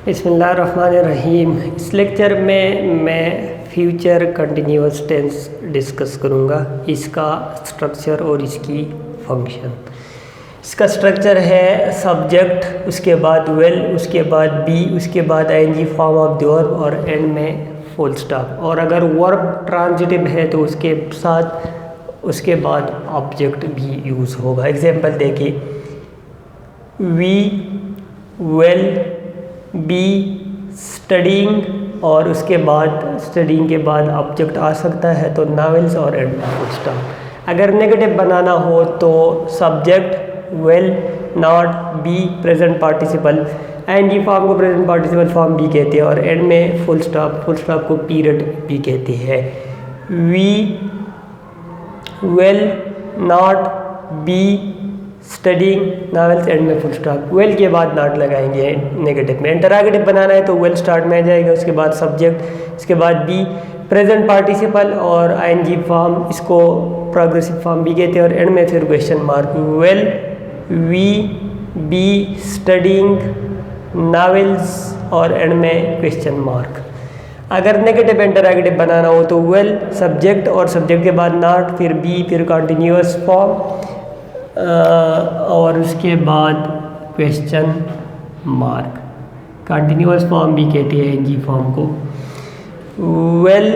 बिस्मिल्लाहिर्रहमानिर्रहीम। इस लेक्चर में मैं फ्यूचर कंटिन्यूअस टेंस डिस्कस करूँगा, इसका स्ट्रक्चर और इसकी फंक्शन। इसका स्ट्रक्चर है सब्जेक्ट, उसके बाद वेल, उसके बाद बी, उसके बाद ING form of the verb और एंड में फुल स्टॉप। और अगर वर्ब ट्रांजिटिव है तो उसके साथ उसके बाद ऑब्जेक्ट भी यूज़ होगा। एग्जांपल देखिए, वी वेल बी स्टडिंग और उसके बाद स्टडिंग के बाद ऑब्जेक्ट आ सकता है तो नावेल्स और एंड फुल स्टॉप। अगर नेगेटिव बनाना हो तो subject well, not, B present participle, and form को प्रेजेंट पार्टिसिपल फॉर्म भी कहते हैं और एंड में फुल स्टॉप को पीरियड भी कहते हैं। We will not be studying novels end में फुल स्टॉप। वेल के बाद नॉट लगाएंगे नेगेटिव में। इंटरोगेटिव बनाना है तो वेल स्टार्ट में आ जाएगा, उसके बाद सब्जेक्ट, उसके बाद बी प्रेजेंट पार्टिसिपल और आईएनजी फॉर्म, इसको प्रोग्रेसिव फॉर्म भी कहते हैं और एंड में फिर question mark. Will we be studying novels और एंड में क्वेश्चन मार्क। अगर नेगेटिव इंटरोगेटिव बनाना हो तो वेल सब्जेक्ट और सब्जेक्ट के बाद नॉट, फिर बी, फिर कंटिन्यूअस फॉर्म और उसके बाद क्वेश्चन मार्क। कंटिन्यूअस फॉर्म भी कहते हैं एनजी फॉर्म को। Will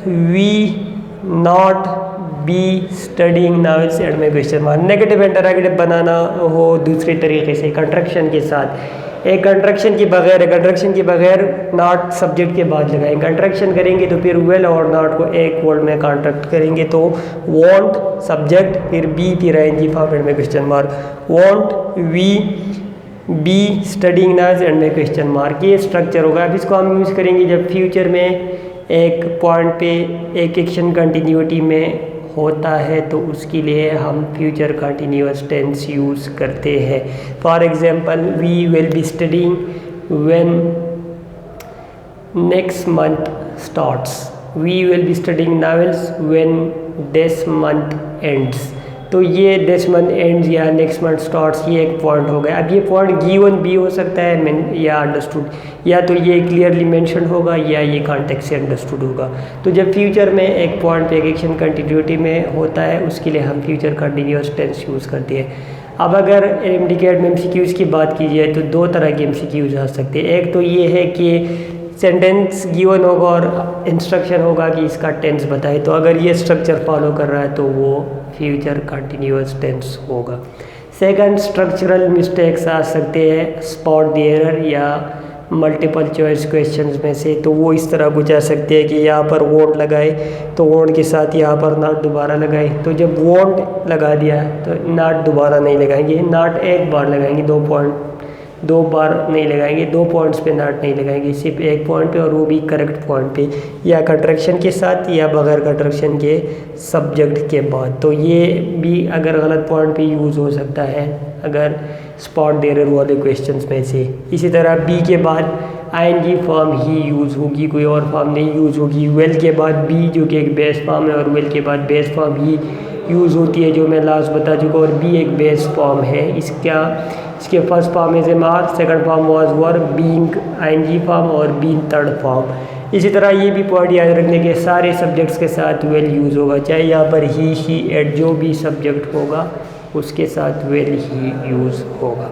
we not be studying novels end में क्वेश्चन मार्क। नेगेटिव इंटरोगेटिव बनाना हो दूसरे तरीके से कंट्रैक्शन के साथ, एक कंट्रैक्शन के बगैर नॉट सब्जेक्ट के बाद लगाएंगे। कंट्रैक्शन करेंगे तो फिर वेल और नॉट को एक वर्ड में कॉन्ट्रैक्ट करेंगे तो वॉन्ट सब्जेक्ट, फिर बी, फिर आईएनजी फॉर्म में question mark. Won't we be studying nouns end में क्वेश्चन मार्क। ये स्ट्रक्चर होगा। अब इसको हम यूज़ करेंगे जब फ्यूचर में एक पॉइंट पे एक एक्शन कंटिन्यूटी में होता है तो उसके लिए हम फ्यूचर कंटिन्यूअस टेंस यूज़ करते हैं। For example, we will be studying when next month starts. We will be studying novels when this month ends. तो ये दिस मंथ एंड्स या नेक्स्ट मंथ स्टार्ट्स ये एक पॉइंट हो गया। अब ये पॉइंट गिवन भी हो सकता है या अंडरस्टूड, या तो ये क्लियरली मेंशन होगा या ये कॉन्टेक्स्ट से अंडरस्टूड होगा। तो जब फ्यूचर में एक पॉइंट पे एक एक्शन कंटिन्यूटी में होता है उसके लिए हम फ्यूचर कंटिन्यूअस टेंस यूज़ करते हैं। अब अगर एमडीकेड में एमसीक्यूज़ की बात की जाए तो दो तरह के एमसीक्यूज़ आ सकते हैं। एक तो ये है कि सेंटेंस गिवन होगा और इंस्ट्रक्शन होगा कि इसका टेंस बताए, तो अगर ये स्ट्रक्चर फॉलो कर रहा है तो वो फ्यूचर कंटिन्यूअस टेंस होगा। सेकंड, स्ट्रक्चरल मिस्टेक्स आ सकते हैं, स्पॉट द एरर या मल्टीपल चॉइस क्वेश्चंस में से। तो वो इस तरह कुछ आ सकते हैं कि यहाँ पर वोंट लगाए तो वोंट के साथ यहाँ पर नॉट दोबारा लगाए, तो जब वोंट लगा दिया तो नॉट दोबारा नहीं लगाएंगे, नॉट एक बार लगाएंगे, दो बार नहीं लगाएंगे, 2 पॉइंट्स पे नॉट नहीं लगाएंगे, सिर्फ एक पॉइंट पे और वो भी करेक्ट पॉइंट पे, या कंट्रैक्शन के साथ या बगैर कंट्रैक्शन के सब्जेक्ट के बाद। तो ये भी अगर गलत पॉइंट पे यूज़ हो सकता है अगर स्पॉट द एरर वाले क्वेश्चंस में से। इसी तरह बी के बाद आईएनजी फॉर्म ही यूज़ होगी, कोई और फॉर्म नहीं यूज़ होगी। वेल के बाद बी जो कि एक बेस फॉर्म है और वेल के बाद बेस फॉर्म ही यूज़ होती है जो मैं लास्ट बता चुका, और बी एक बेस फॉर्म है। इसके first form is am are, second form was were, being ING form और बीइंग थर्ड फॉर्म। इसी तरह ये भी पॉइंट याद रखने के सारे सब्जेक्ट्स के साथ वेल यूज़ होगा, चाहे यहाँ पर ही, शी, एट जो भी सब्जेक्ट होगा उसके साथ वेल ही यूज़ होगा।